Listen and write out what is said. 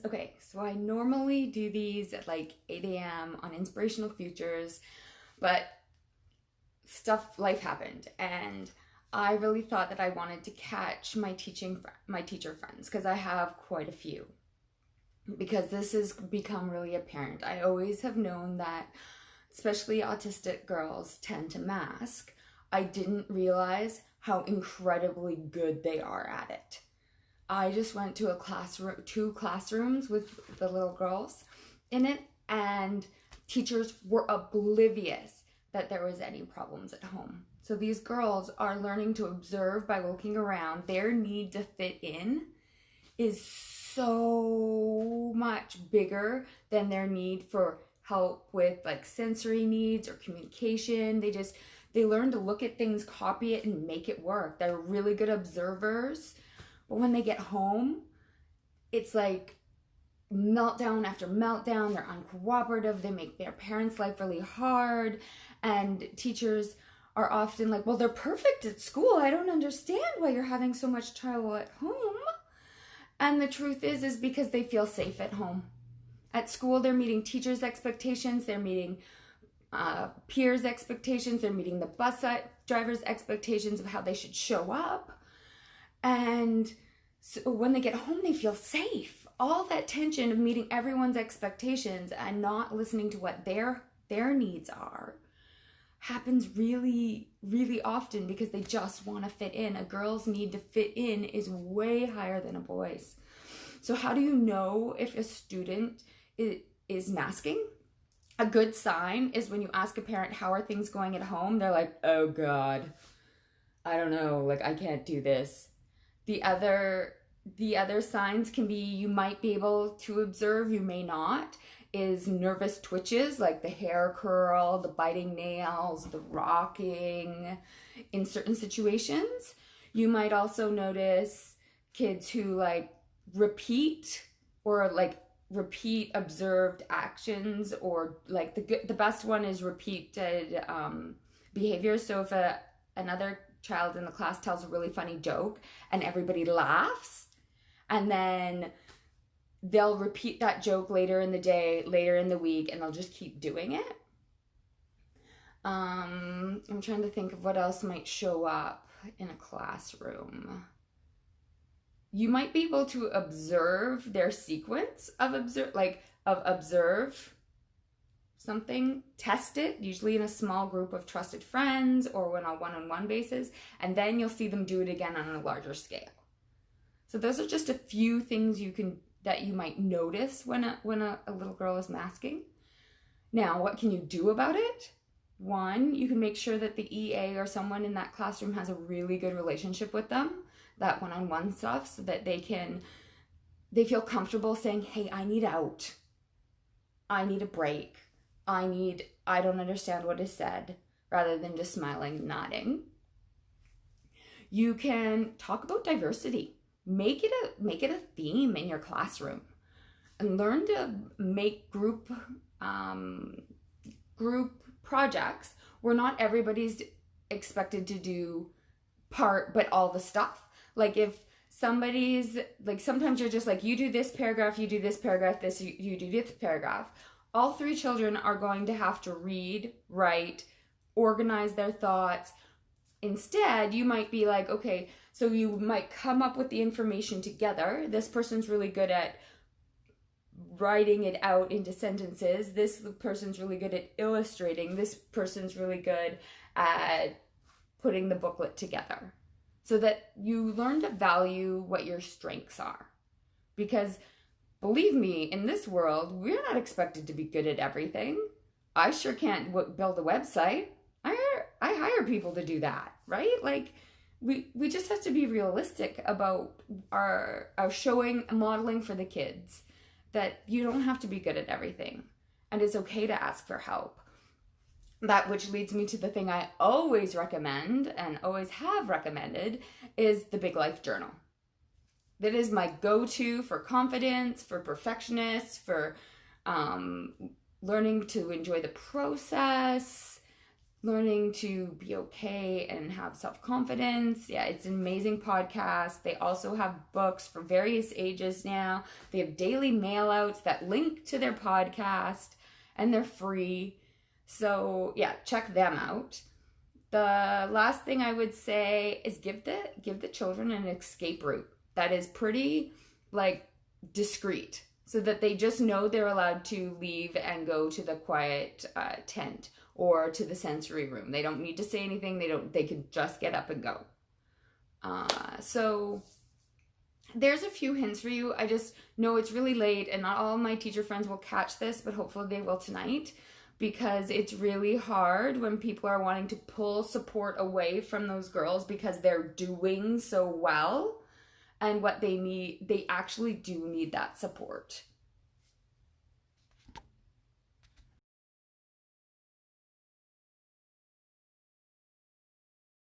Okay, so I normally do these at like 8 a.m. on Inspirational Futures, but life happened, and I really thought that I wanted to catch my teacher friends, because I have quite a few. Because this has become really apparent. I always have known that especially autistic girls tend to mask. I didn't realize how incredibly good they are at it. I just went to two classrooms with the little girls in it, and teachers were oblivious that there was any problems at home. So these girls are learning to observe by looking around. Their need to fit in is so much bigger than their need for help with like sensory needs or communication. They learn to look at things, copy it, and make it work. They're really good observers. But when they get home, it's like meltdown after meltdown. They're uncooperative. They make their parents' life really hard. And teachers are often like, well, they're perfect at school. I don't understand why you're having so much trouble at home. And the truth is because they feel safe at home. At school, they're meeting teachers' expectations. They're meeting peers' expectations. They're meeting the bus driver's expectations of how they should show up. And so when they get home, they feel safe. All that tension of meeting everyone's expectations and not listening to what their needs are happens really, really often because they just want to fit in. A girl's need to fit in is way higher than a boy's. So how do you know if a student is masking? A good sign is when you ask a parent, how are things going at home? They're like, oh God, I don't know, like I can't do this. The other signs can be, you might be able to observe, you may not, is nervous twitches, like the hair curl, the biting nails, the rocking in certain situations. You might also notice kids who like repeat observed actions, or like the best one is repeated behaviors. So if another child in the class tells a really funny joke and everybody laughs, and then they'll repeat that joke later in the day, later in the week, and they'll just keep doing it. I'm trying to think of what else might show up in a classroom. You might be able to observe their sequence of observe something, test it, usually in a small group of trusted friends or on a one-on-one basis, and then you'll see them do it again on a larger scale. So those are just a few things that you might notice when a little girl is masking. Now, what can you do about it? One, you can make sure that the EA or someone in that classroom has a really good relationship with them, that one-on-one stuff, so that they feel comfortable saying, hey, I need out. I need a break. I don't understand what is said, rather than just smiling and nodding. You can talk about diversity. Make it a theme in your classroom, and learn to make group projects where not everybody's expected to do part but all the stuff. Like if somebody's like, sometimes you're just like, you do this paragraph, you do this paragraph, you do this paragraph. All three children are going to have to read, write, organize their thoughts. Instead, you might be like, okay, so you might come up with the information together. This person's really good at writing it out into sentences. This person's really good at illustrating. This person's really good at putting the booklet together. So that you learn to value what your strengths are. Because believe me, in this world, we're not expected to be good at everything. I sure can't build a website. I hire people to do that, right? Like, we just have to be realistic about our showing, modeling for the kids that you don't have to be good at everything, and it's okay to ask for help. That which leads me to the thing I always recommend and always have recommended is the Big Life Journal. That is my go-to for confidence, for perfectionists, for learning to enjoy the process. learning to be okay and have self-confidence. Yeah, it's an amazing podcast. They also have books for various ages now. They have daily mail outs that link to their podcast, and they're free. So yeah, check them out. The last thing I would say is give the children an escape route that is pretty like discreet, so that they just know they're allowed to leave and go to the quiet tent or to the sensory room. They don't need to say anything. They can just get up and go. So there's a few hints for you. I just know it's really late and not all of my teacher friends will catch this, but hopefully they will tonight, because it's really hard when people are wanting to pull support away from those girls because they're doing so well, and what they need, they actually do need that support.